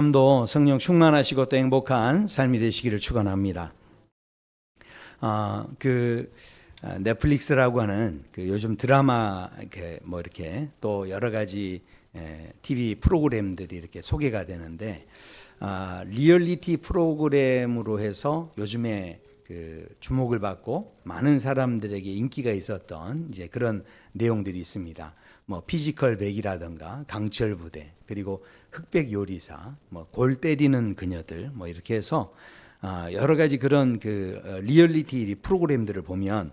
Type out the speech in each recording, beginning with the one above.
도 성령 충만하시고 또 행복한 삶이 되시기를 축원합니다. 넷플릭스라고 하는 요즘 드라마 이렇게 또 여러 가지 TV 프로그램들이 이렇게 소개가 되는데, 리얼리티 프로그램으로 해서 요즘에 주목을 받고 많은 사람들에게 인기가 있었던 이제 그런 내용들이 있습니다. 뭐 피지컬 백이라든가 강철 부대, 그리고 흑백 요리사, 뭐 골 때리는 그녀들, 뭐 이렇게 해서 여러 가지 그런 리얼리티 프로그램들을 보면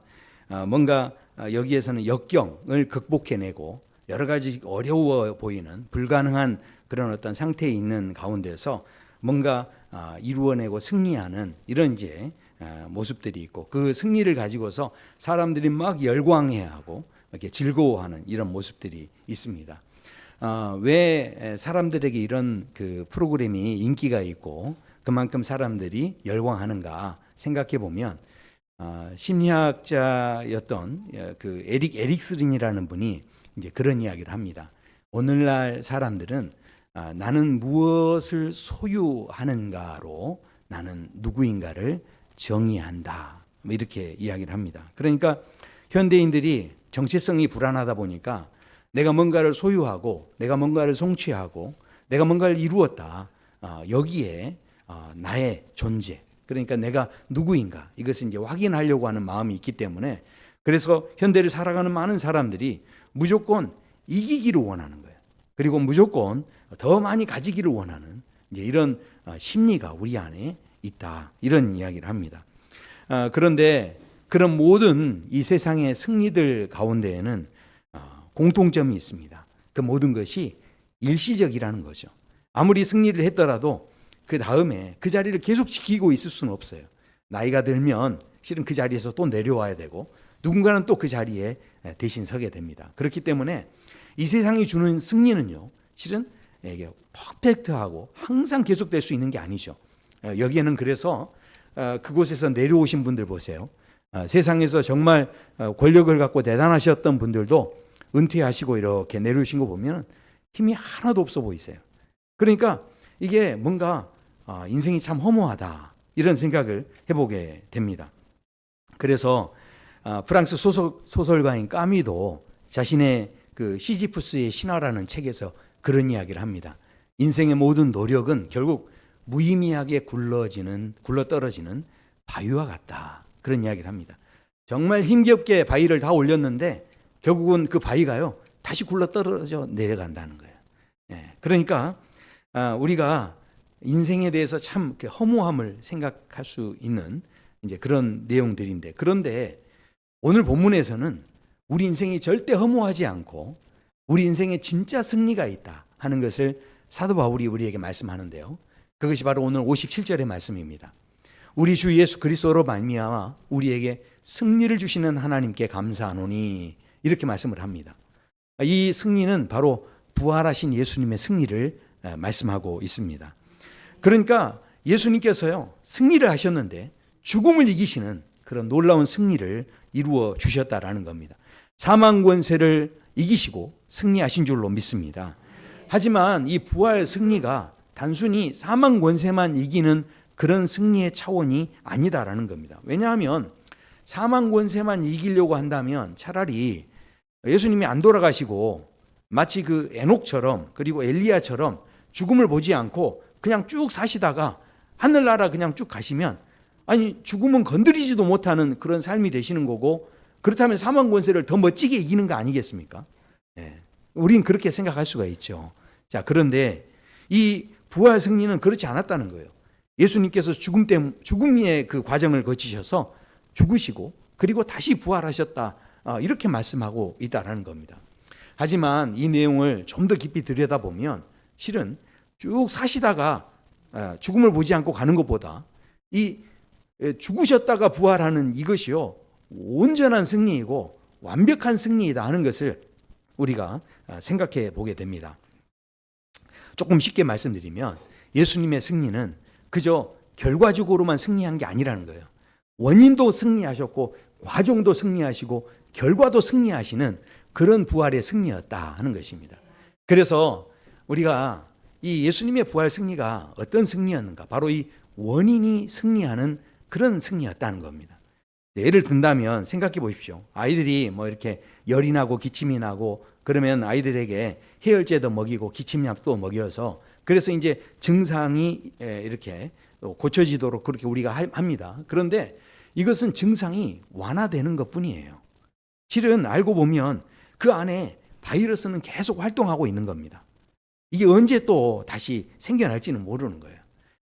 뭔가 여기에서는 역경을 극복해내고 여러 가지 어려워 보이는 불가능한 그런 어떤 상태에 있는 가운데서 뭔가 이루어내고 승리하는 이런 이제 모습들이 있고, 그 승리를 가지고서 사람들이 막 열광해하고 이렇게 즐거워하는 이런 모습들이 있습니다. 왜 사람들에게 이런 프로그램이 인기가 있고 그만큼 사람들이 열광하는가 생각해 보면, 심리학자였던 에릭 에릭슨이라는 분이 이제 그런 이야기를 합니다. 오늘날 사람들은 나는 무엇을 소유하는가로 나는 누구인가를 정의한다, 이렇게 이야기를 합니다. 그러니까 현대인들이 정체성이 불안하다 보니까 내가 뭔가를 소유하고 내가 뭔가를 성취하고 내가 뭔가를 이루었다, 여기에 나의 존재, 그러니까 내가 누구인가, 이것을 이제 확인하려고 하는 마음이 있기 때문에, 그래서 현대를 살아가는 많은 사람들이 무조건 이기기를 원하는 거예요. 그리고 무조건 더 많이 가지기를 원하는 이제 이런 심리가 우리 안에 있다, 이런 이야기를 합니다. 그런데 그런 모든 이 세상의 승리들 가운데에는 공통점이 있습니다. 그 모든 것이 일시적이라는 거죠. 아무리 승리를 했더라도 그 다음에 그 자리를 계속 지키고 있을 수는 없어요. 나이가 들면 실은 그 자리에서 또 내려와야 되고, 누군가는 또 그 자리에 대신 서게 됩니다. 그렇기 때문에 이 세상이 주는 승리는요, 실은 이게 퍼펙트하고 항상 계속될 수 있는 게 아니죠. 여기에는 그래서 그곳에서 내려오신 분들 보세요. 세상에서 정말 권력을 갖고 대단하셨던 분들도 은퇴하시고 이렇게 내려오신 거 보면 힘이 하나도 없어 보이세요. 그러니까 이게 뭔가 인생이 참 허무하다, 이런 생각을 해보게 됩니다. 그래서 프랑스 소설가인 까미도 자신의 시지프스의 신화라는 책에서 그런 이야기를 합니다. 인생의 모든 노력은 결국 무의미하게 굴러떨어지는 바위와 같다, 그런 이야기를 합니다. 정말 힘겹게 바위를 다 올렸는데 결국은 그 바위가요 다시 굴러떨어져 내려간다는 거예요. 그러니까 우리가 인생에 대해서 참 허무함을 생각할 수 있는 이제 그런 내용들인데, 그런데 오늘 본문에서는 우리 인생이 절대 허무하지 않고 우리 인생에 진짜 승리가 있다 하는 것을 사도 바울이 우리에게 말씀하는데요, 그것이 바로 오늘 57절의 말씀입니다. 우리 주 예수 그리스도로 말미암아 우리에게 승리를 주시는 하나님께 감사하노니, 이렇게 말씀을 합니다. 이 승리는 바로 부활하신 예수님의 승리를 말씀하고 있습니다. 그러니까 예수님께서요 승리를 하셨는데 죽음을 이기시는 그런 놀라운 승리를 이루어 주셨다라는 겁니다. 사망 권세를 이기시고 승리하신 줄로 믿습니다. 하지만 이 부활 승리가 단순히 사망 권세만 이기는 그런 승리의 차원이 아니다라는 겁니다. 왜냐하면 사망 권세만 이기려고 한다면 차라리 예수님이 안 돌아가시고 마치 에녹처럼 그리고 엘리야처럼 죽음을 보지 않고 그냥 쭉 사시다가 하늘나라 그냥 쭉 가시면, 아니 죽음은 건드리지도 못하는 그런 삶이 되시는 거고, 그렇다면 사망 권세를 더 멋지게 이기는 거 아니겠습니까? 우린 그렇게 생각할 수가 있죠. 자, 그런데 이 부활 승리는 그렇지 않았다는 거예요. 예수님께서 죽음의 그 과정을 거치셔서 죽으시고 그리고 다시 부활하셨다, 이렇게 말씀하고 있다라는 겁니다. 하지만 이 내용을 좀 더 깊이 들여다보면 실은 쭉 사시다가 죽음을 보지 않고 가는 것보다 이 죽으셨다가 부활하는 이것이요 온전한 승리이고 완벽한 승리이다 하는 것을 우리가 생각해 보게 됩니다. 조금 쉽게 말씀드리면 예수님의 승리는 그저 결과적으로만 승리한 게 아니라는 거예요. 원인도 승리하셨고 과정도 승리하시고 결과도 승리하시는 그런 부활의 승리였다 하는 것입니다. 그래서 우리가 이 예수님의 부활 승리가 어떤 승리였는가? 바로 이 원인이 승리하는 그런 승리였다는 겁니다. 예를 든다면 생각해 보십시오. 아이들이 뭐 이렇게 열이 나고 기침이 나고 그러면 아이들에게 해열제도 먹이고 기침약도 먹여서 그래서 이제 증상이 이렇게 고쳐지도록 그렇게 우리가 합니다. 그런데 이것은 증상이 완화되는 것뿐이에요. 실은 알고 보면 그 안에 바이러스는 계속 활동하고 있는 겁니다. 이게 언제 또 다시 생겨날지는 모르는 거예요.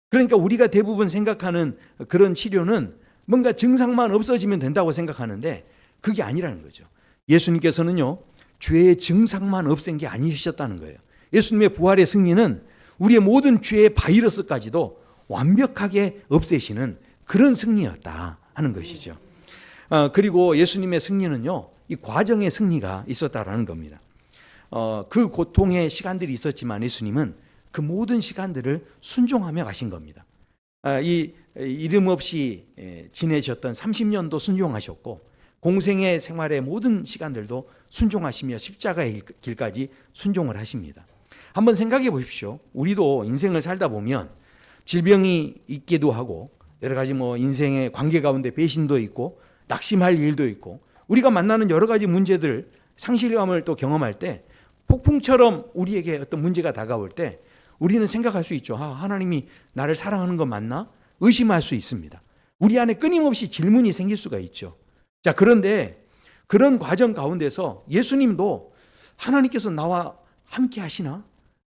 그러니까 우리가 대부분 생각하는 그런 치료는 뭔가 증상만 없어지면 된다고 생각하는데 그게 아니라는 거죠. 예수님께서는요, 죄의 증상만 없앤 게 아니셨다는 거예요. 예수님의 부활의 승리는 우리의 모든 죄의 바이러스까지도 완벽하게 없애시는 그런 승리였다 하는 것이죠. 그리고 예수님의 승리는요, 이 과정의 승리가 있었다라는 겁니다. 그 고통의 시간들이 있었지만 예수님은 그 모든 시간들을 순종하며 가신 겁니다. 이 이름 없이 지내셨던 30년도 순종하셨고 공생의 생활의 모든 시간들도 순종하시며 십자가의 길까지 순종을 하십니다. 한번 생각해 보십시오. 우리도 인생을 살다 보면 질병이 있기도 하고 여러 가지 뭐 인생의 관계 가운데 배신도 있고 낙심할 일도 있고 우리가 만나는 여러 가지 문제들 상실감을 또 경험할 때 폭풍처럼 우리에게 어떤 문제가 다가올 때 우리는 생각할 수 있죠. 하나님이 나를 사랑하는 거 맞나? 의심할 수 있습니다. 우리 안에 끊임없이 질문이 생길 수가 있죠. 자, 그런데 그런 과정 가운데서 예수님도 하나님께서 나와 함께 하시나?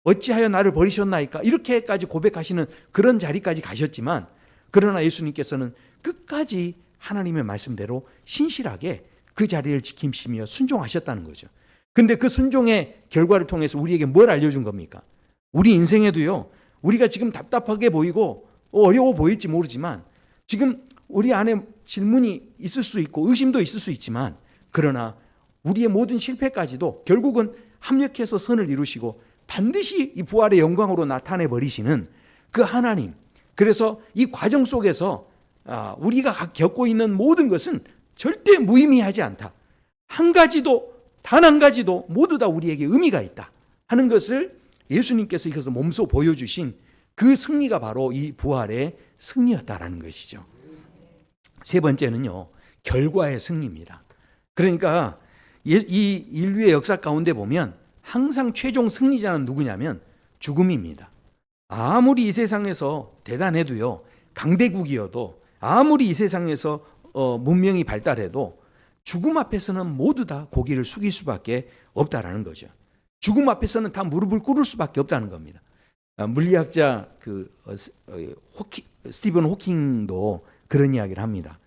어찌하여 나를 버리셨나이까? 이렇게까지 고백하시는 그런 자리까지 가셨지만 그러나 예수님께서는 끝까지 하나님의 말씀대로 신실하게 그 자리를 지키시며 순종하셨다는 거죠. 근데 그 순종의 결과를 통해서 우리에게 뭘 알려준 겁니까? 우리 인생에도요, 우리가 지금 답답하게 보이고 어려워 보일지 모르지만 지금 우리 안에 질문이 있을 수 있고 의심도 있을 수 있지만 그러나 우리의 모든 실패까지도 결국은 합력해서 선을 이루시고 반드시 이 부활의 영광으로 나타내 버리시는 그 하나님. 그래서 이 과정 속에서 우리가 겪고 있는 모든 것은 절대 무의미하지 않다. 단 한 가지도 모두 다 우리에게 의미가 있다 하는 것을 예수님께서 이것을 몸소 보여주신 그 승리가 바로 이 부활의 승리였다라는 것이죠. 세 번째는요, 결과의 승리입니다. 그러니까 이 인류의 역사 가운데 보면 항상 최종 승리자는 누구냐면 죽음입니다. 아무리 이 세상에서 대단해도요, 강대국이어도 아무리 이 세상에서 문명이 발달해도 죽음 앞에서는 모두 다 고개를 숙일 수밖에 없다라는 거죠. 죽음 앞에서는 다 무릎을 꿇을 수밖에 없다는 겁니다. 물리학자 스티븐 호킹도 그런 이야기를 합니다.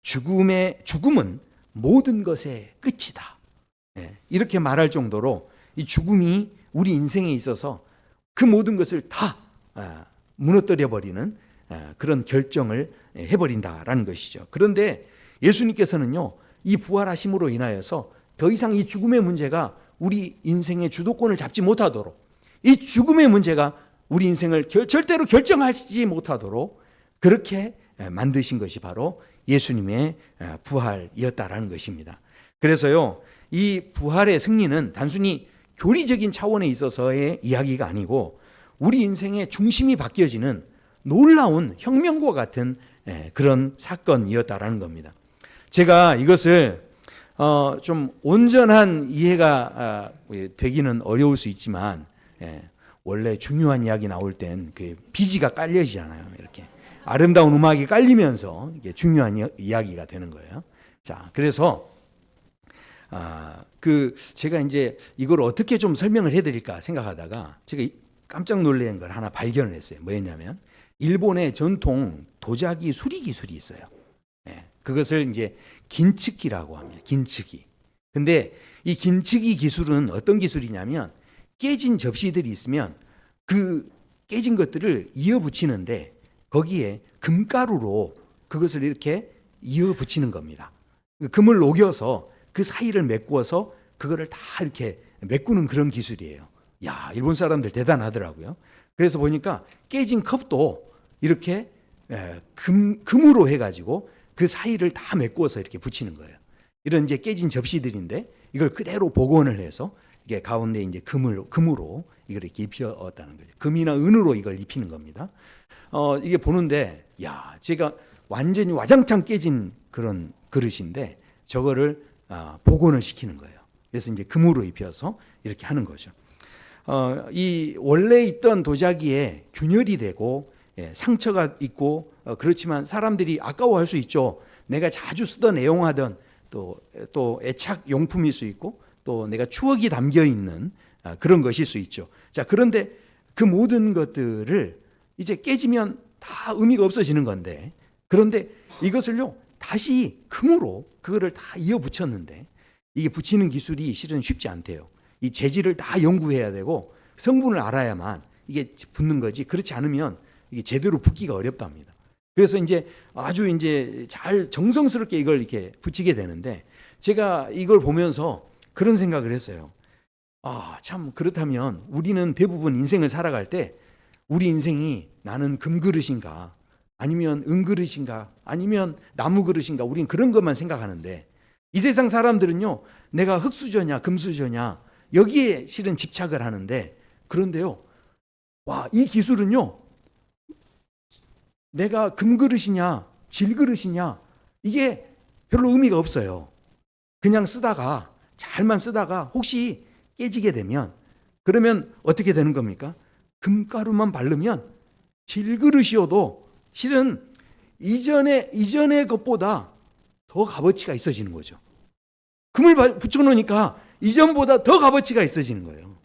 죽음은 모든 것의 끝이다. 이렇게 말할 정도로 이 죽음이 우리 인생에 있어서 그 모든 것을 다 무너뜨려 버리는 그런 결정을 해버린다라는 것이죠. 그런데 예수님께서는요, 이 부활하심으로 인하여서 더 이상 이 죽음의 문제가 우리 인생의 주도권을 잡지 못하도록, 이 죽음의 문제가 우리 인생을 절대로 결정하지 못하도록 그렇게 만드신 것이 바로 예수님의 부활이었다라는 것입니다. 그래서요, 이 부활의 승리는 단순히 교리적인 차원에 있어서의 이야기가 아니고 우리 인생의 중심이 바뀌어지는 놀라운 혁명과 같은 그런 사건이었다라는 겁니다. 제가 이것을 좀 온전한 이해가 되기는 어려울 수 있지만 원래 중요한 이야기 나올 땐 그 비지가 깔려지잖아요. 이렇게 아름다운 음악이 깔리면서 이게 중요한 이야기가 되는 거예요. 자, 그래서 제가 이제 이걸 어떻게 좀 설명을 해드릴까 생각하다가 제가 깜짝 놀란 걸 하나 발견을 했어요. 뭐였냐면 일본의 전통 도자기 수리 기술이 있어요. 그것을 이제 긴츠기라고 합니다. 긴츠기. 근데 이 긴츠기 기술은 어떤 기술이냐면 깨진 접시들이 있으면 그 깨진 것들을 이어 붙이는데 거기에 금가루로 그것을 이렇게 이어 붙이는 겁니다. 금을 녹여서 그 사이를 메꾸어서 그거를 다 이렇게 메꾸는 그런 기술이에요. 야, 일본 사람들 대단하더라고요. 그래서 보니까 깨진 컵도 이렇게 금으로 해가지고 그 사이를 다 메꾸어서 이렇게 붙이는 거예요. 이런 이제 깨진 접시들인데 이걸 그대로 복원을 해서 이게 가운데 이제 금으로 이걸 이렇게 입혔다는 거죠. 금이나 은으로 이걸 입히는 겁니다. 이게 보는데 제가 완전히 와장창 깨진 그런 그릇인데 저거를 복원을 시키는 거예요. 그래서 이제 금으로 입혀서 이렇게 하는 거죠. 이 원래 있던 도자기에 균열이 되고 상처가 있고 그렇지만 사람들이 아까워할 수 있죠. 내가 자주 쓰던 애용하던 또 애착 용품일 수 있고 또 내가 추억이 담겨 있는 그런 것일 수 있죠. 자, 그런데 그 모든 것들을 이제 깨지면 다 의미가 없어지는 건데, 그런데 이것을요 다시 금으로 그거를 다 이어 붙였는데 이게 붙이는 기술이 실은 쉽지 않대요. 이 재질을 다 연구해야 되고 성분을 알아야만 이게 붙는 거지, 그렇지 않으면 이게 제대로 붙기가 어렵답니다. 그래서 이제 아주 이제 잘 정성스럽게 이걸 이렇게 붙이게 되는데, 제가 이걸 보면서 그런 생각을 했어요. 참 그렇다면 우리는 대부분 인생을 살아갈 때 우리 인생이 나는 금그릇인가 아니면 은그릇인가 아니면 나무 그릇인가, 우린 그런 것만 생각하는데 이 세상 사람들은요 내가 흙수저냐 금수저냐 여기에 실은 집착을 하는데, 그런데요 이 기술은요 내가 금그릇이냐 질그릇이냐 이게 별로 의미가 없어요. 그냥 쓰다가 잘만 쓰다가 혹시 깨지게 되면 그러면 어떻게 되는 겁니까? 금가루만 바르면 질그릇이어도 실은 이전의 것보다 더 값어치가 있어지는 거죠. 금을 붙여놓으니까 이전보다 더 값어치가 있어지는 거예요.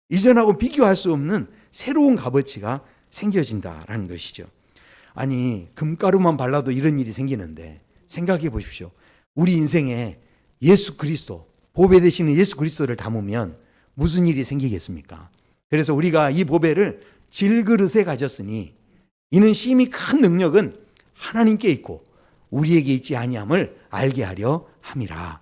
이전하고 비교할 수 없는 새로운 값어치가 생겨진다라는 것이죠. 아니 금가루만 발라도 이런 일이 생기는데 생각해 보십시오. 우리 인생에 예수 그리스도, 보배 되시는 예수 그리스도를 담으면 무슨 일이 생기겠습니까? 그래서 우리가 이 보배를 질그릇에 가졌으니 이는 심히 큰 능력은 하나님께 있고 우리에게 있지 아니함을 알게 하려 함이라.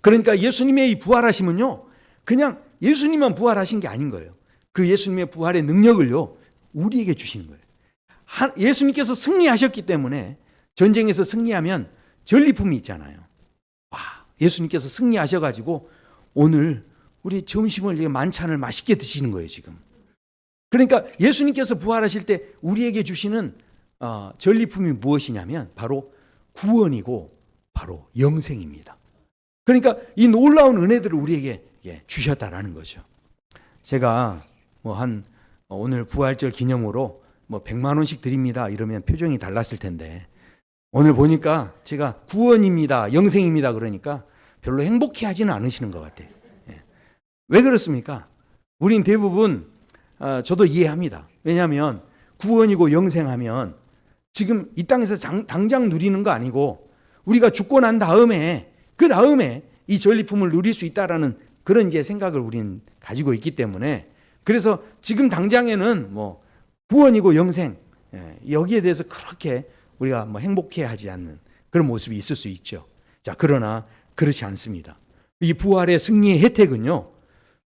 그러니까 예수님의 이 부활하심은요 그냥 예수님만 부활하신 게 아닌 거예요. 그 예수님의 부활의 능력을요 우리에게 주시는 거예요. 예수님께서 승리하셨기 때문에 전쟁에서 승리하면 전리품이 있잖아요. 예수님께서 승리하셔가지고 오늘 우리 점심을 만찬을 맛있게 드시는 거예요 지금. 그러니까 예수님께서 부활하실 때 우리에게 주시는 전리품이 무엇이냐면 바로 구원이고 바로 영생입니다. 그러니까 이 놀라운 은혜들을 우리에게 주셨다라는 거죠. 제가 오늘 부활절 기념으로 100만 원씩 드립니다 이러면 표정이 달랐을 텐데, 오늘 보니까 제가 구원입니다 영생입니다 그러니까 별로 행복해하지는 않으시는 것 같아요. 왜 그렇습니까? 우린 대부분 저도 이해합니다. 왜냐하면 구원이고 영생하면 지금 이 땅에서 당장 누리는 거 아니고 우리가 죽고 난 다음에 그 다음에 이 전리품을 누릴 수 있다라는 그런 이제 생각을 우린 가지고 있기 때문에, 그래서 지금 당장에는 구원이고 영생 여기에 대해서 그렇게 우리가 행복해하지 않는 그런 모습이 있을 수 있죠. 자, 그러나 그렇지 않습니다. 이 부활의 승리의 혜택은요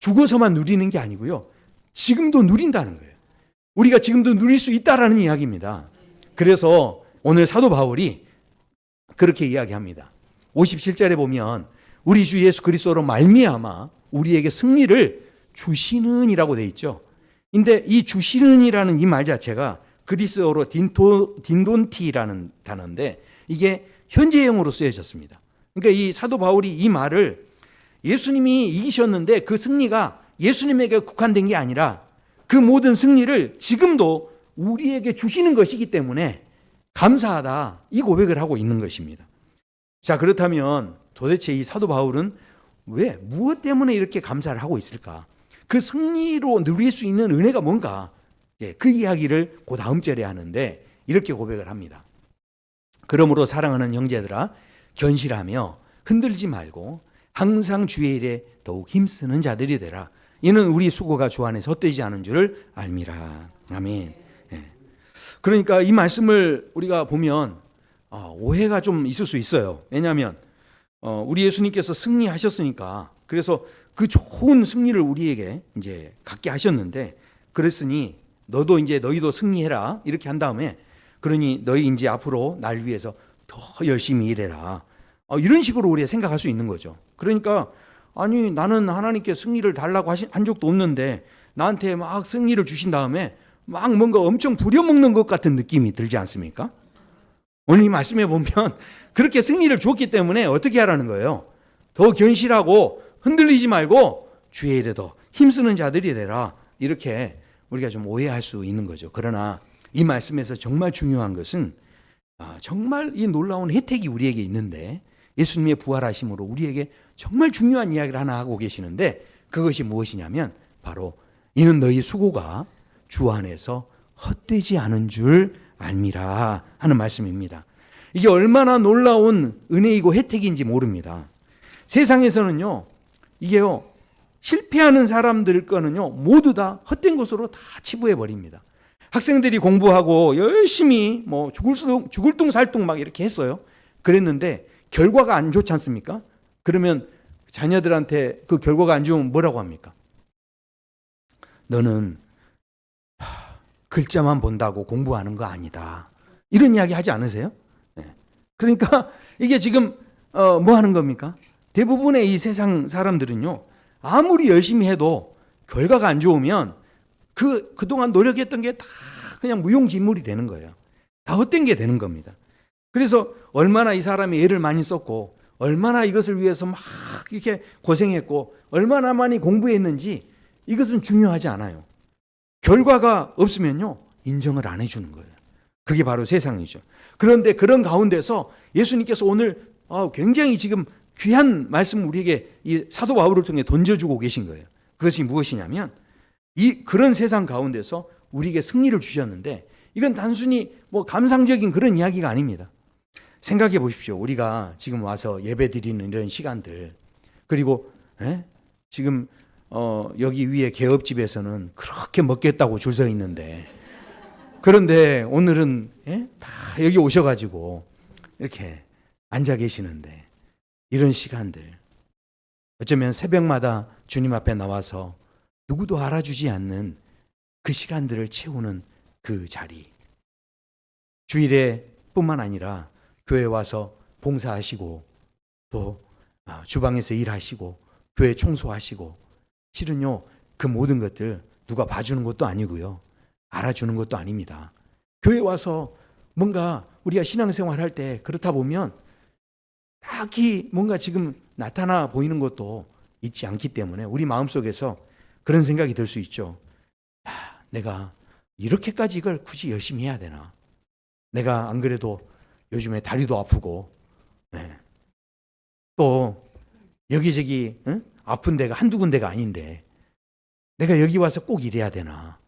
죽어서만 누리는 게 아니고요 지금도 누린다는 거예요. 우리가 지금도 누릴 수 있다라는 이야기입니다. 그래서 오늘 사도 바울이 그렇게 이야기합니다. 57절에 보면 우리 주 예수 그리스도로 말미암아 우리에게 승리를 주시는이라고 되어 있죠. 근데 이 주시는이라는 이 말 자체가 그리스어로 딘돈티라는 단어인데 이게 현재형으로 쓰여졌습니다. 그러니까 이 사도 바울이 이 말을 예수님이 이기셨는데 그 승리가 예수님에게 국한된 게 아니라 그 모든 승리를 지금도 우리에게 주시는 것이기 때문에 감사하다 이 고백을 하고 있는 것입니다. 자, 그렇다면 도대체 이 사도 바울은 무엇 때문에 이렇게 감사를 하고 있을까? 그 승리로 누릴 수 있는 은혜가 뭔가? 그 이야기를 그 다음 절에 하는데 이렇게 고백을 합니다. 그러므로 사랑하는 형제들아 견실하며 흔들지 말고 항상 주의 일에 더욱 힘쓰는 자들이 되라. 이는 우리 수고가 주 안에서 헛되지 않은 줄을 알미라. 아멘. 그러니까 이 말씀을 우리가 보면 오해가 좀 있을 수 있어요. 왜냐하면 우리 예수님께서 승리하셨으니까, 그래서 그 좋은 승리를 우리에게 이제 갖게 하셨는데, 그랬으니 너희도 승리해라 이렇게 한 다음에, 그러니 너희 이제 앞으로 날 위해서 더 열심히 일해라 이런 식으로 우리가 생각할 수 있는 거죠. 그러니까 아니 나는 하나님께 승리를 달라고 한 적도 없는데 나한테 막 승리를 주신 다음에 막 뭔가 엄청 부려먹는 것 같은 느낌이 들지 않습니까? 오늘 이 말씀에 보면 그렇게 승리를 줬기 때문에 어떻게 하라는 거예요? 더 견실하고 흔들리지 말고 주의 일에 더 힘쓰는 자들이 되라. 이렇게 우리가 좀 오해할 수 있는 거죠. 그러나 이 말씀에서 정말 중요한 것은 정말 이 놀라운 혜택이 우리에게 있는데 예수님의 부활하심으로 우리에게 정말 중요한 이야기를 하나 하고 계시는데 그것이 무엇이냐면 바로 이는 너희 수고가 주 안에서 헛되지 않은 줄 알미라 하는 말씀입니다. 이게 얼마나 놀라운 은혜이고 혜택인지 모릅니다. 세상에서는요, 이게요, 실패하는 사람들 거는요, 모두 다 헛된 것으로 다 치부해 버립니다. 학생들이 공부하고 열심히 뭐 죽을 둥 살 둥 막 이렇게 했어요. 그랬는데 결과가 안 좋지 않습니까? 그러면 자녀들한테 그 결과가 안 좋으면 뭐라고 합니까? 너는 글자만 본다고 공부하는 거 아니다. 이런 이야기 하지 않으세요? 네. 그러니까 이게 지금 뭐 하는 겁니까? 대부분의 이 세상 사람들은요, 아무리 열심히 해도 결과가 안 좋으면 그동안 노력했던 게 다 그냥 무용지물이 되는 거예요. 다 헛된 게 되는 겁니다. 그래서 얼마나 이 사람이 애를 많이 썼고, 얼마나 이것을 위해서 막 이렇게 고생했고, 얼마나 많이 공부했는지 이것은 중요하지 않아요. 결과가 없으면요, 인정을 안 해주는 거예요. 그게 바로 세상이죠. 그런데 그런 가운데서 예수님께서 오늘 굉장히 지금 귀한 말씀을 우리에게 이 사도 바울을 통해 던져주고 계신 거예요. 그것이 무엇이냐면 그런 세상 가운데서 우리에게 승리를 주셨는데 이건 단순히 뭐 감상적인 그런 이야기가 아닙니다. 생각해 보십시오. 우리가 지금 와서 예배 드리는 이런 시간들, 그리고 지금 여기 위에 개업집에서는 그렇게 먹겠다고 줄 서 있는데, 그런데 오늘은 다 여기 오셔가지고 이렇게 앉아 계시는데, 이런 시간들, 어쩌면 새벽마다 주님 앞에 나와서 누구도 알아주지 않는 그 시간들을 채우는 그 자리, 주일에 뿐만 아니라 교회 와서 봉사하시고 또 주방에서 일하시고 교회 청소하시고, 실은요 그 모든 것들 누가 봐주는 것도 아니고요, 알아주는 것도 아닙니다. 교회 와서 뭔가 우리가 신앙생활 할 때 그렇다 보면 딱히 뭔가 지금 나타나 보이는 것도 있지 않기 때문에 우리 마음속에서 그런 생각이 들 수 있죠. 내가 이렇게까지 이걸 굳이 열심히 해야 되나? 내가 안 그래도 요즘에 다리도 아프고 또 여기저기 아픈 데가 한두 군데가 아닌데 내가 여기 와서 꼭 이래야 되나?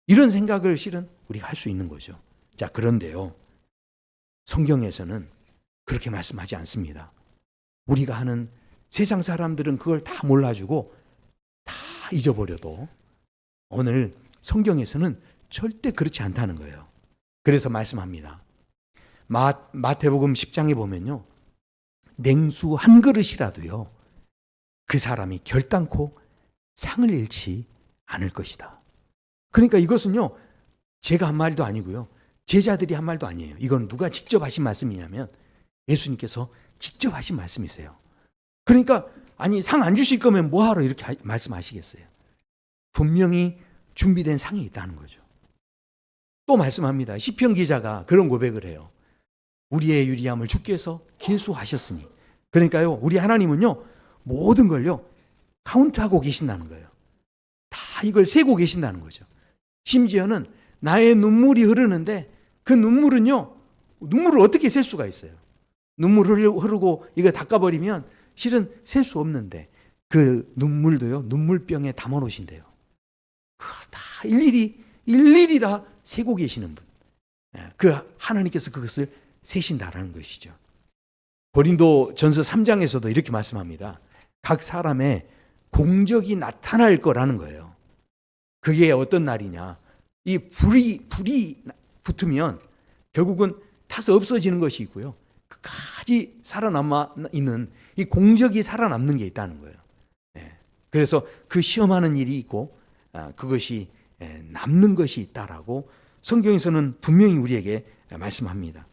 이런 생각을 실은 우리가 할 수 있는 거죠. 자, 그런데요, 성경에서는 그렇게 말씀하지 않습니다. 우리가 하는 세상 사람들은 그걸 다 몰라주고 다 잊어버려도 오늘 성경에서는 절대 그렇지 않다는 거예요. 그래서 말씀합니다. 마태복음 10장에 보면요, 냉수 한 그릇이라도요 그 사람이 결단코 상을 잃지 않을 것이다. 그러니까 이것은요 제가 한 말도 아니고요, 제자들이 한 말도 아니에요. 이건 누가 직접 하신 말씀이냐면 예수님께서 직접 하신 말씀이세요. 그러니까 아니 상 안 주실 거면 뭐하러 이렇게 말씀하시겠어요. 분명히 준비된 상이 있다는 거죠. 또 말씀합니다. 시편 기자가 그런 고백을 해요. 우리의 유리함을 주께서 계수하셨으니. 그러니까요, 우리 하나님은요 모든 걸요 카운트하고 계신다는 거예요. 다 이걸 세고 계신다는 거죠. 심지어는 나의 눈물이 흐르는데 그 눈물은요, 눈물을 어떻게 셀 수가 있어요? 눈물 흐르고 이거 닦아버리면 실은 셀 수 없는데 그 눈물도요 눈물병에 담아 놓으신대요. 그걸 다 일일이 다 세고 계시는 분, 그 하나님께서 그것을 세신다라는 것이죠. 고린도 전서 3장에서도 이렇게 말씀합니다. 각 사람의 공적이 나타날 거라는 거예요. 그게 어떤 날이냐? 이 불이 붙으면 결국은 타서 없어지는 것이 있고요, 끝까지 살아남아 있는 이 공적이 살아남는 게 있다는 거예요. 그래서 그 시험하는 일이 있고 그것이 남는 것이 있다라고 성경에서는 분명히 우리에게 말씀합니다.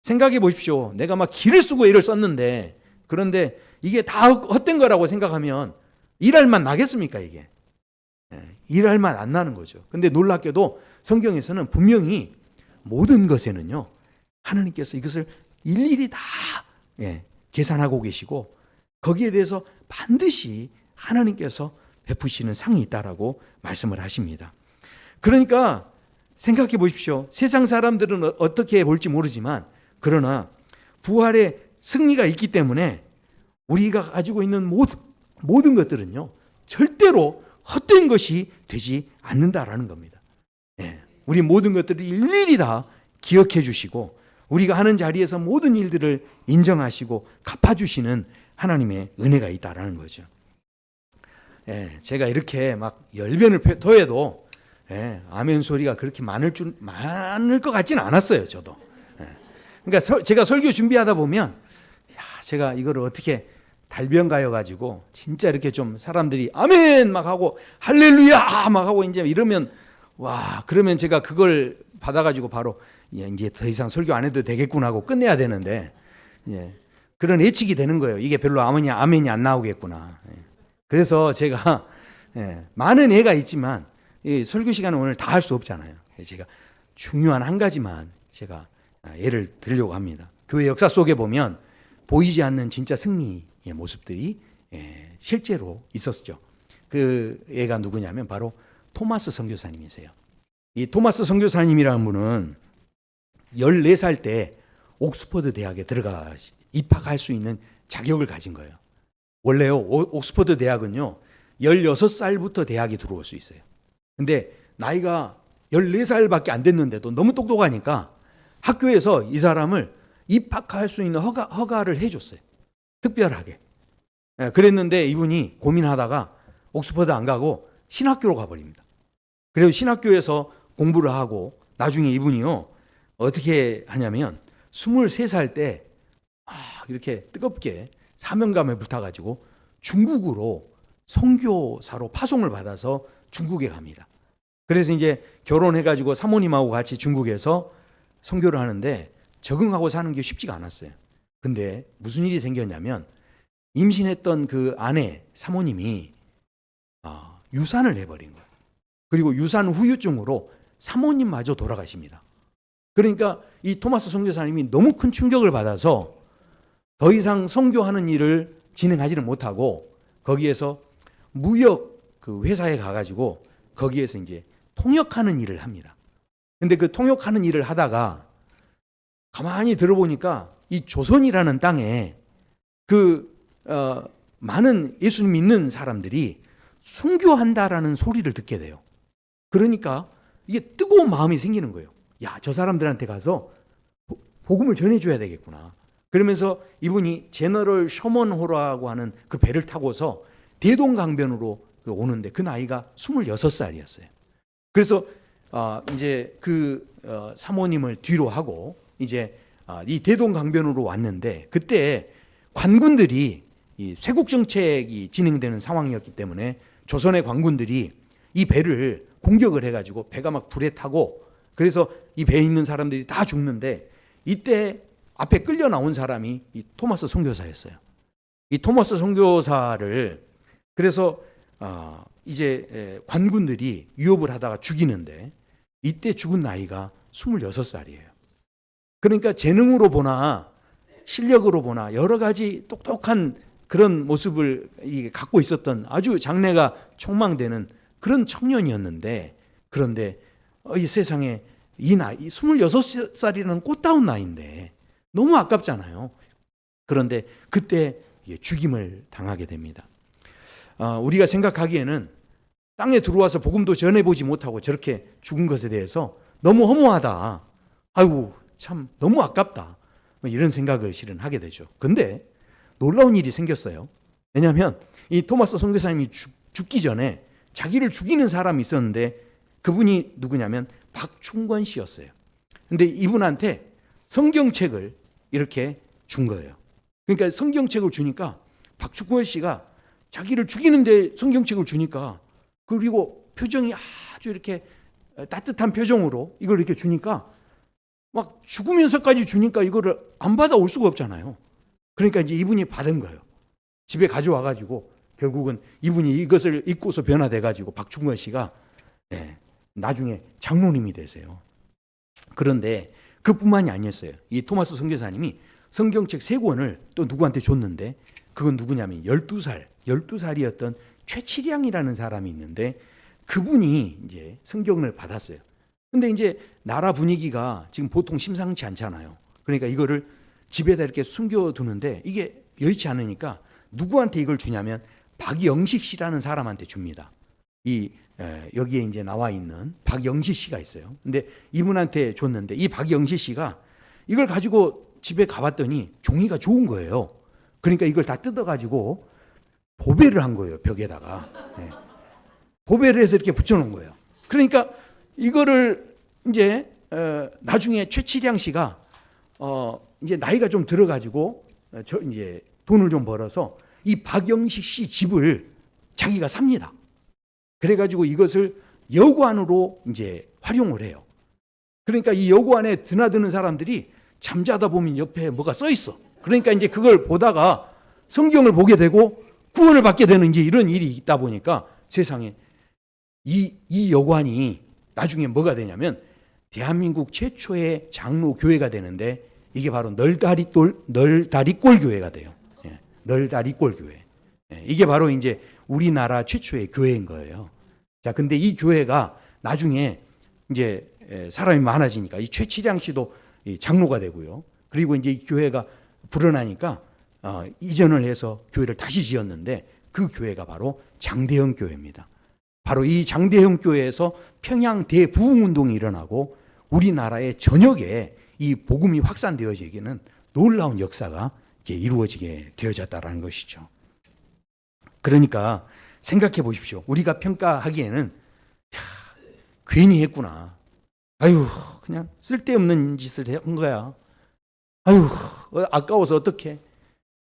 생각해 보십시오. 내가 막 기를 쓰고 애를 썼는데, 그런데 이게 다 헛된 거라고 생각하면 일할 맛 나겠습니까, 이게? 일할 맛 안 나는 거죠. 근데 놀랍게도 성경에서는 분명히 모든 것에는요, 하나님께서 이것을 일일이 다 계산하고 계시고 거기에 대해서 반드시 하나님께서 베푸시는 상이 있다라고 말씀을 하십니다. 그러니까 생각해 보십시오. 세상 사람들은 어떻게 볼지 모르지만 그러나 부활의 승리가 있기 때문에 우리가 가지고 있는 모든 것들은요, 절대로 헛된 것이 되지 않는다라는 겁니다. 우리 모든 것들을 일일이 다 기억해 주시고 우리가 하는 자리에서 모든 일들을 인정하시고 갚아주시는 하나님의 은혜가 있다라는 거죠. 제가 이렇게 막 열변을 토해도 아멘 소리가 그렇게 많을 것 같지는 않았어요, 저도. 그러니까 제가 설교 준비하다 보면 제가 이거를 어떻게 달변 가여 가지고 진짜 이렇게 좀 사람들이 아멘 막 하고 할렐루야 막 하고 이제 이러면 그러면 제가 그걸 받아가지고 바로 이제 더 이상 설교 안 해도 되겠구나 하고 끝내야 되는데 그런 예측이 되는 거예요. 이게 별로 아멘이 안 나오겠구나. 그래서 제가 많은 예가 있지만 설교 시간은 오늘 다 할 수 없잖아요. 제가 중요한 한 가지만 제가 예를 들려고 합니다. 교회 역사 속에 보면 보이지 않는 진짜 승리의 모습들이 실제로 있었죠. 그 예가 누구냐면 바로 토마스 선교사님이세요. 이 토마스 선교사님이라는 분은 14살 때 옥스퍼드 대학에 입학할 수 있는 자격을 가진 거예요. 원래요, 옥스퍼드 대학은요, 16살부터 대학에 들어올 수 있어요. 근데 나이가 14살밖에 안 됐는데도 너무 똑똑하니까 학교에서 이 사람을 입학할 수 있는 허가를 해줬어요. 특별하게. 그랬는데 이분이 고민하다가 옥스퍼드 안 가고 신학교로 가버립니다. 그리고 신학교에서 공부를 하고 나중에 이분이요, 어떻게 하냐면 23살 때 이렇게 뜨겁게 사명감에 불타가지고 중국으로 선교사로 파송을 받아서 중국에 갑니다. 그래서 이제 결혼해가지고 사모님하고 같이 중국에서 선교를 하는데 적응하고 사는 게 쉽지가 않았어요. 근데 무슨 일이 생겼냐면 임신했던 그 아내 사모님이 유산을 내버린 거예요. 그리고 유산 후유증으로 사모님마저 돌아가십니다. 그러니까 이 토마스 선교사님이 너무 큰 충격을 받아서 더 이상 선교하는 일을 진행하지는 못하고 거기에서 무역 그 회사에 가가지고 거기에서 이제 통역하는 일을 합니다. 근데 그 통역하는 일을 하다가 가만히 들어보니까 이 조선이라는 땅에 많은 예수님 믿는 사람들이 순교한다라는 소리를 듣게 돼요. 그러니까 이게 뜨거운 마음이 생기는 거예요. 야, 저 사람들한테 가서 복음을 전해줘야 되겠구나. 그러면서 이분이 제너럴 셔먼호라고 하는 그 배를 타고서 대동강변으로 오는데 그 나이가 26살이었어요. 그래서 이제 사모님을 뒤로 하고 이제 이 대동강변으로 왔는데 그때 관군들이 이 쇄국 정책이 진행되는 상황이었기 때문에 조선의 관군들이 이 배를 공격을 해가지고 배가 막 불에 타고 그래서 이 배에 있는 사람들이 다 죽는데 이때 앞에 끌려 나온 사람이 이 토마스 선교사였어요. 이 토마스 선교사를 그래서 이제 관군들이 위협을 하다가 죽이는데 이때 죽은 나이가 26살이에요. 그러니까 재능으로 보나 실력으로 보나 여러 가지 똑똑한 그런 모습을 갖고 있었던 아주 장래가 촉망되는 그런 청년이었는데 그런데 이 세상에 이 나이 26살이라는 꽃다운 나이인데 너무 아깝잖아요. 그런데 그때 죽임을 당하게 됩니다. 우리가 생각하기에는 땅에 들어와서 복음도 전해보지 못하고 저렇게 죽은 것에 대해서 너무 허무하다. 아이고 참 너무 아깝다. 이런 생각을 실은 하게 되죠. 근데 놀라운 일이 생겼어요. 왜냐하면 이 토마스 선교사님이 죽기 전에 자기를 죽이는 사람이 있었는데 그분이 누구냐면 박충권 씨였어요. 근데 이분한테 성경책을 이렇게 준 거예요. 그러니까 성경책을 주니까 박충권 씨가 자기를 죽이는데 성경책을 주니까 그리고 표정이 아주 이렇게 따뜻한 표정으로 이걸 이렇게 주니까 막 죽으면서까지 주니까 이거를 안 받아올 수가 없잖아요. 그러니까 이제 이분이 받은 거예요. 집에 가져와가지고 결국은 이분이 이것을 입고서 변화돼가지고 박충건 씨가 나중에 장로님이 되세요. 그런데 그뿐만이 아니었어요. 이 토마스 선교사님이 성경책 3권을 또 누구한테 줬는데 그건 누구냐면 12살이었던 최치량이라는 사람이 있는데 그분이 이제 성경을 받았어요. 근데 이제 나라 분위기가 지금 보통 심상치 않잖아요. 그러니까 이거를 집에다 이렇게 숨겨두는데 이게 여의치 않으니까 누구한테 이걸 주냐면 박영식 씨라는 사람한테 줍니다. 여기에 이제 나와 있는 박영식 씨가 있어요. 근데 이분한테 줬는데 이 박영식 씨가 이걸 가지고 집에 가봤더니 종이가 좋은 거예요. 그러니까 이걸 다 뜯어가지고 보배를 한 거예요, 벽에다가. 보배를 해서 이렇게 붙여놓은 거예요. 그러니까 이거를 이제 나중에 최치량 씨가 이제 나이가 좀 들어가지고 이제 돈을 좀 벌어서 이 박영식 씨 집을 자기가 삽니다. 그래가지고 이것을 여관으로 이제 활용을 해요. 그러니까 이 여관에 드나드는 사람들이 잠자다 보면 옆에 뭐가 써 있어. 그러니까 이제 그걸 보다가 성경을 보게 되고 구원을 받게 되는 이제 이런 일이 있다 보니까 세상에 이 여관이 나중에 뭐가 되냐면 대한민국 최초의 장로 교회가 되는데 이게 바로 널다리꼴 교회가 돼요. 널다리꼴 교회. 이게 바로 이제 우리나라 최초의 교회인 거예요. 자, 근데 이 교회가 나중에 이제 사람이 많아지니까 이 최치량 씨도 장로가 되고요. 그리고 이제 이 교회가 불어나니까 이전을 해서 교회를 다시 지었는데 그 교회가 바로 장대형 교회입니다. 바로 이 장대형 교회에서 평양 대부흥 운동이 일어나고 우리나라의 전역에 이 복음이 확산되어지기는 놀라운 역사가 이루어지게 되어졌다라는 것이죠. 그러니까 생각해 보십시오. 우리가 평가하기에는 괜히 했구나. 아유, 그냥 쓸데없는 짓을 한 거야. 아유, 아까워서 어떡해.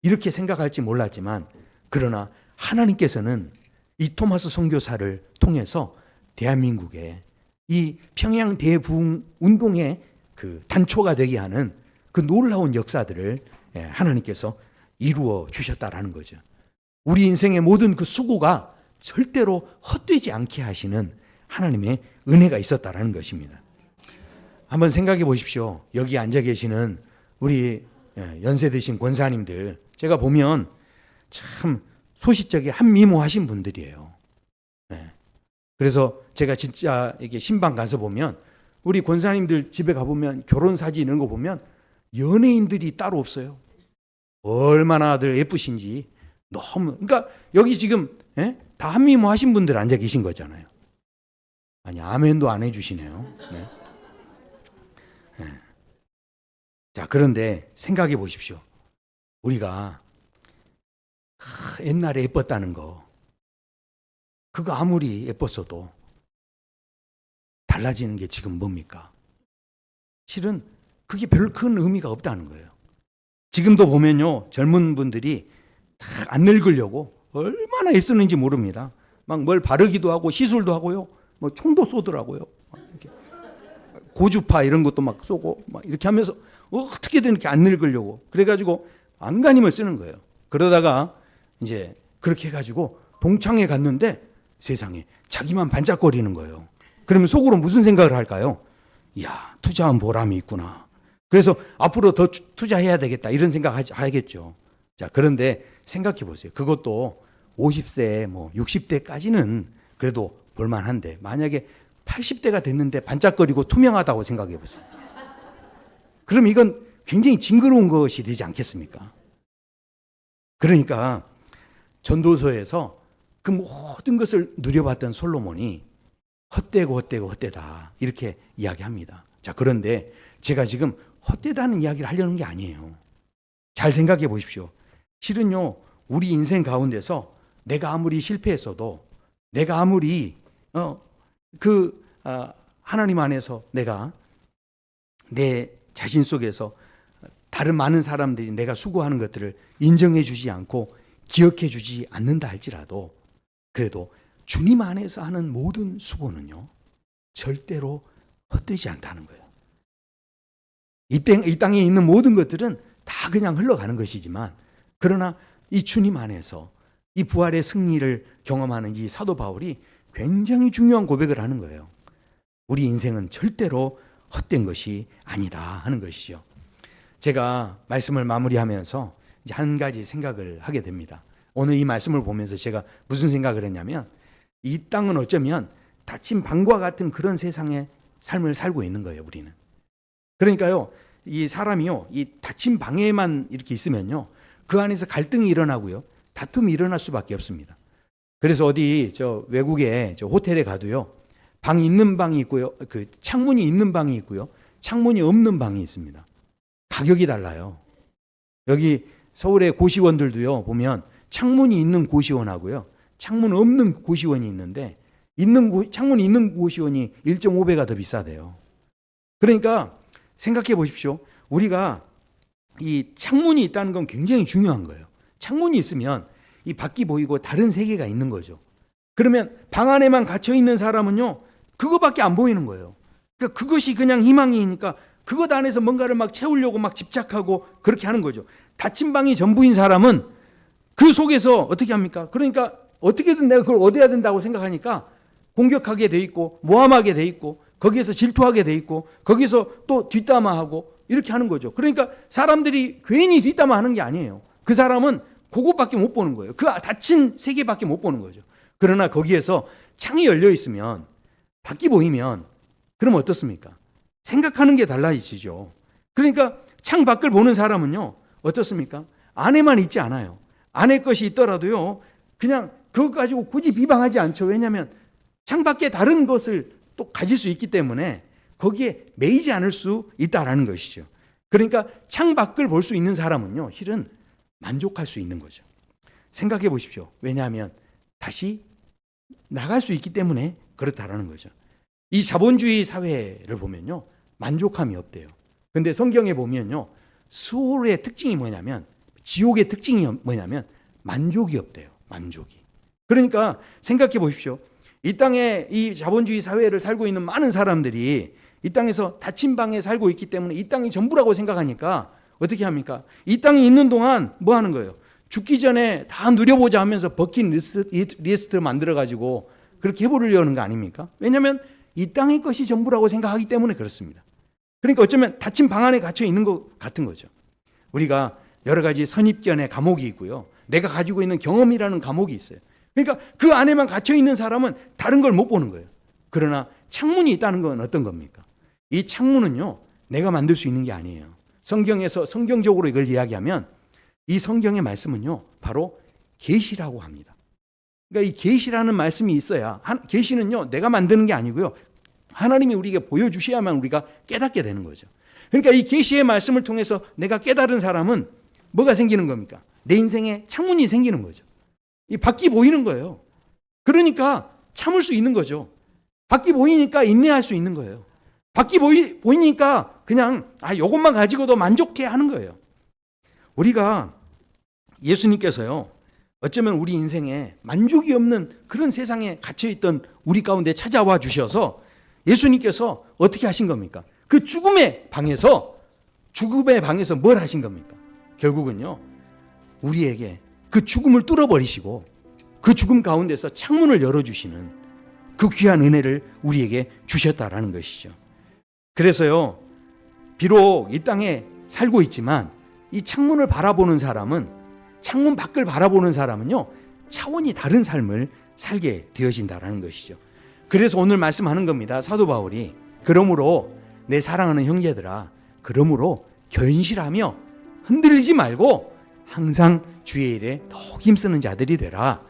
이렇게 생각할지 몰랐지만 그러나 하나님께서는 이 토마스 선교사를 통해서 대한민국에 이 평양 대부흥 운동의 그 단초가 되게 하는 그 놀라운 역사들을 하나님께서 이루어 주셨다라는 거죠. 우리 인생의 모든 그 수고가 절대로 헛되지 않게 하시는 하나님의 은혜가 있었다라는 것입니다. 한번 생각해 보십시오. 여기 앉아 계시는 우리 연세 드신 권사님들, 제가 보면 참 소시적에 한미모하신 분들이에요. 그래서 제가 진짜 이게 신방 가서 보면 우리 권사님들 집에 가보면 결혼 사진 이런 거 보면 연예인들이 따로 없어요. 얼마나들 예쁘신지 너무. 그러니까 여기 지금 다 한미모하신 분들 앉아 계신 거잖아요. 아니, 아멘도 안 해주시네요. 네. 자, 그런데 생각해 보십시오. 우리가 옛날에 예뻤다는 거, 그거 아무리 예뻤어도 달라지는 게 지금 뭡니까? 실은 그게 별 큰 의미가 없다는 거예요. 지금도 보면요, 젊은 분들이 다 안 늙으려고 얼마나 애쓰는지 모릅니다. 막 뭘 바르기도 하고 시술도 하고요, 뭐 총도 쏘더라고요. 이렇게 고주파 이런 것도 막 쏘고 막 이렇게 하면서 어떻게든 이렇게 안 늙으려고 그래가지고 안간힘을 쓰는 거예요. 그러다가 이제 그렇게 해가지고 동창회 갔는데 세상에 자기만 반짝거리는 거예요. 그러면 속으로 무슨 생각을 할까요? 이야, 투자한 보람이 있구나. 그래서 앞으로 더 투자해야 되겠다 이런 생각 하겠죠. 자, 그런데 생각해 보세요. 그것도 50세 뭐 60대까지는 그래도 볼만한데 만약에 80대가 됐는데 반짝거리고 투명하다고 생각해 보세요. 그럼 이건 굉장히 징그러운 것이 되지 않겠습니까? 그러니까 전도서에서 그 모든 것을 누려봤던 솔로몬이 헛되다 이렇게 이야기합니다. 자, 그런데 제가 지금 헛되다는 이야기를 하려는 게 아니에요. 잘 생각해 보십시오. 실은요, 우리 인생 가운데서 내가 아무리 실패했어도 내가 아무리 하나님 안에서 내가 내 자신 속에서 다른 많은 사람들이 내가 수고하는 것들을 인정해 주지 않고 기억해 주지 않는다 할지라도 그래도 주님 안에서 하는 모든 수고는요, 절대로 헛되지 않다는 거예요. 이 땅에 있는 모든 것들은 다 그냥 흘러가는 것이지만 그러나 이 주님 안에서 이 부활의 승리를 경험하는 이 사도 바울이 굉장히 중요한 고백을 하는 거예요. 우리 인생은 절대로 헛된 것이 아니다 하는 것이죠. 제가 말씀을 마무리하면서 이제 한 가지 생각을 하게 됩니다. 오늘 이 말씀을 보면서 제가 무슨 생각을 했냐면, 이 땅은 어쩌면 닫힌 방과 같은 그런 세상의 삶을 살고 있는 거예요, 우리는. 그러니까요, 이 사람이요, 이 닫힌 방에만 이렇게 있으면요, 그 안에서 갈등이 일어나고요, 다툼이 일어날 수밖에 없습니다. 그래서 어디 외국에 호텔에 가도요, 방이 있는 방이 있고요, 그 창문이 있는 방이 있고요, 창문이 없는 방이 있습니다. 가격이 달라요. 여기 서울의 고시원들도요, 보면 창문이 있는 고시원하고요, 창문 없는 고시원이 있는데, 창문이 있는 고시원이 1.5배가 더 비싸대요. 그러니까 생각해 보십시오. 우리가 이 창문이 있다는 건 굉장히 중요한 거예요. 창문이 있으면 이 밖이 보이고 다른 세계가 있는 거죠. 그러면 방 안에만 갇혀 있는 사람은요, 그거밖에 안 보이는 거예요. 그러니까 그것이 그냥 희망이니까 그것 안에서 뭔가를 막 채우려고 막 집착하고 그렇게 하는 거죠. 닫힌 방이 전부인 사람은 그 속에서 어떻게 합니까? 그러니까 어떻게든 내가 그걸 얻어야 된다고 생각하니까 공격하게 돼 있고 모함하게 돼 있고 거기에서 질투하게 돼 있고 거기서 또 뒷담화하고 이렇게 하는 거죠. 그러니까 사람들이 괜히 뒷담화하는 게 아니에요. 그 사람은 그것밖에 못 보는 거예요. 그 닫힌 세계밖에 못 보는 거죠. 그러나 거기에서 창이 열려 있으면, 밖이 보이면, 그럼 어떻습니까? 생각하는 게 달라지죠. 그러니까 창 밖을 보는 사람은요, 어떻습니까? 안에만 있지 않아요. 안에 것이 있더라도요, 그냥 그것 가지고 굳이 비방하지 않죠. 왜냐하면 창 밖에 다른 것을 또 가질 수 있기 때문에 거기에 매이지 않을 수 있다라는 것이죠. 그러니까 창 밖을 볼 수 있는 사람은요, 실은 만족할 수 있는 거죠. 생각해 보십시오. 왜냐하면 다시 나갈 수 있기 때문에 그렇다라는 거죠. 이 자본주의 사회를 보면요, 만족함이 없대요. 근데 성경에 보면요, 수호의 특징이 뭐냐면, 지옥의 특징이 뭐냐면 만족이 없대요. 만족이. 그러니까 생각해 보십시오. 이 땅에 이 자본주의 사회를 살고 있는 많은 사람들이 이 땅에서 닫힌 방에 살고 있기 때문에 이 땅이 전부라고 생각하니까 어떻게 합니까? 이 땅에 있는 동안 뭐 하는 거예요? 죽기 전에 다 누려보자 하면서 버킷리스트 만들어가지고 그렇게 해보려는 거 아닙니까? 왜냐하면 이 땅의 것이 전부라고 생각하기 때문에 그렇습니다. 그러니까 어쩌면 닫힌 방 안에 갇혀 있는 것 같은 거죠. 우리가 여러 가지 선입견의 감옥이 있고요, 내가 가지고 있는 경험이라는 감옥이 있어요. 그러니까 그 안에만 갇혀 있는 사람은 다른 걸 못 보는 거예요. 그러나 창문이 있다는 건 어떤 겁니까? 이 창문은요, 내가 만들 수 있는 게 아니에요. 성경에서 성경적으로 이걸 이야기하면 이 성경의 말씀은요, 바로 계시라고 합니다. 그러니까 이 계시라는 말씀이 있어야, 계시는요, 내가 만드는 게 아니고요, 하나님이 우리에게 보여주셔야만 우리가 깨닫게 되는 거죠. 그러니까 이 계시의 말씀을 통해서 내가 깨달은 사람은 뭐가 생기는 겁니까? 내 인생에 창문이 생기는 거죠. 이 밖이 보이는 거예요. 그러니까 참을 수 있는 거죠. 밖이 보이니까 인내할 수 있는 거예요. 밖이 보이니까 그냥 이것만 가지고도 만족해 하는 거예요. 우리가 예수님께서요, 어쩌면 우리 인생에 만족이 없는 그런 세상에 갇혀있던 우리 가운데 찾아와 주셔서 예수님께서 어떻게 하신 겁니까? 그 죽음의 방에서 뭘 하신 겁니까? 결국은요, 우리에게 그 죽음을 뚫어버리시고 그 죽음 가운데서 창문을 열어주시는 그 귀한 은혜를 우리에게 주셨다라는 것이죠. 그래서요, 비록 이 땅에 살고 있지만 이 창문을 바라보는 사람은, 창문 밖을 바라보는 사람은요, 차원이 다른 삶을 살게 되어진다라는 것이죠. 그래서 오늘 말씀하는 겁니다. 사도 바울이, 그러므로 내 사랑하는 형제들아, 그러므로 견실하며 흔들리지 말고 항상 주의 일에 더욱 힘쓰는 자들이 되라.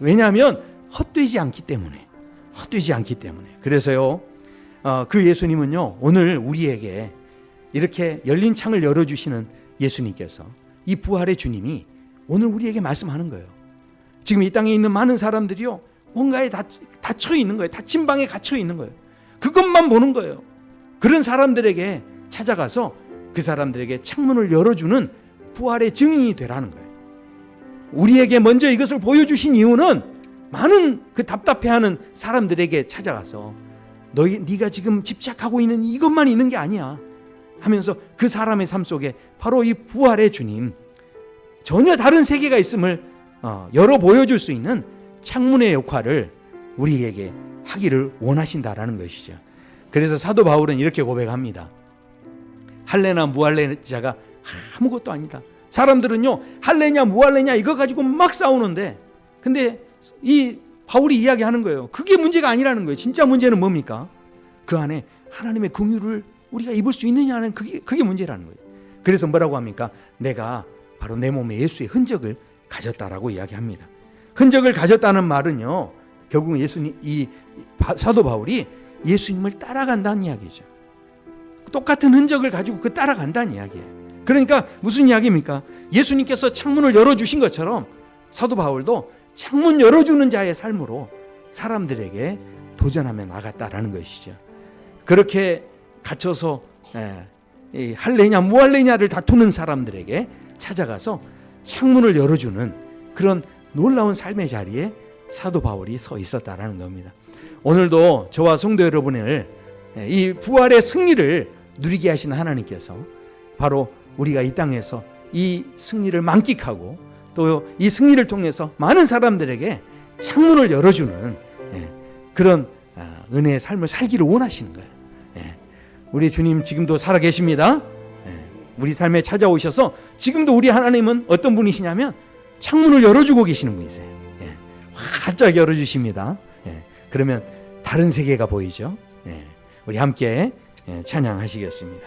왜냐하면 헛되지 않기 때문에. 그래서요, 그 예수님은요, 오늘 우리에게 이렇게 열린 창을 열어주시는 예수님께서, 이 부활의 주님이 오늘 우리에게 말씀하는 거예요. 지금 이 땅에 있는 많은 사람들이요, 뭔가에 닫혀 있는 거예요. 닫힌 방에 갇혀 있는 거예요. 그것만 보는 거예요. 그런 사람들에게 찾아가서 그 사람들에게 창문을 열어주는 부활의 증인이 되라는 거예요. 우리에게 먼저 이것을 보여주신 이유는 많은 그 답답해하는 사람들에게 찾아가서 네가 지금 집착하고 있는 이것만 있는 게 아니야 하면서 그 사람의 삶 속에 바로 이 부활의 주님, 전혀 다른 세계가 있음을 열어 보여줄 수 있는 창문의 역할을 우리에게 하기를 원하신다라는 것이죠. 그래서 사도 바울은 이렇게 고백합니다. 할례나 무할례자가 아무것도 아니다. 사람들은요, 할례냐 무할례냐 이거 가지고 막 싸우는데, 근데 이 바울이 이야기하는 거예요. 그게 문제가 아니라는 거예요. 진짜 문제는 뭡니까? 그 안에 하나님의 긍휼을 우리가 입을 수 있느냐는 그게 문제라는 거예요. 그래서 뭐라고 합니까? 내가 바로 내 몸에 예수의 흔적을 가졌다라고 이야기합니다. 흔적을 가졌다는 말은요, 결국 이 사도 바울이 예수님을 따라간다는 이야기죠. 똑같은 흔적을 가지고 따라간다는 이야기예요. 그러니까 무슨 이야기입니까? 예수님께서 창문을 열어주신 것처럼 사도 바울도 창문 열어주는 자의 삶으로 사람들에게 도전하며 나갔다라는 것이죠. 그렇게 갇혀서 할래냐 무할래냐를 다투는 사람들에게 찾아가서 창문을 열어주는 그런 놀라운 삶의 자리에 사도 바울이 서 있었다라는 겁니다. 오늘도 저와 성도 여러분을 이 부활의 승리를 누리게 하신 하나님께서 바로 우리가 이 땅에서 이 승리를 만끽하고 또 이 승리를 통해서 많은 사람들에게 창문을 열어주는 그런 은혜의 삶을 살기를 원하시는 거예요. 우리 주님 지금도 살아계십니다. 우리 삶에 찾아오셔서 지금도 우리 하나님은 어떤 분이시냐면 창문을 열어주고 계시는 분이세요. 활짝 열어주십니다. 그러면 다른 세계가 보이죠. 우리 함께 찬양하시겠습니다.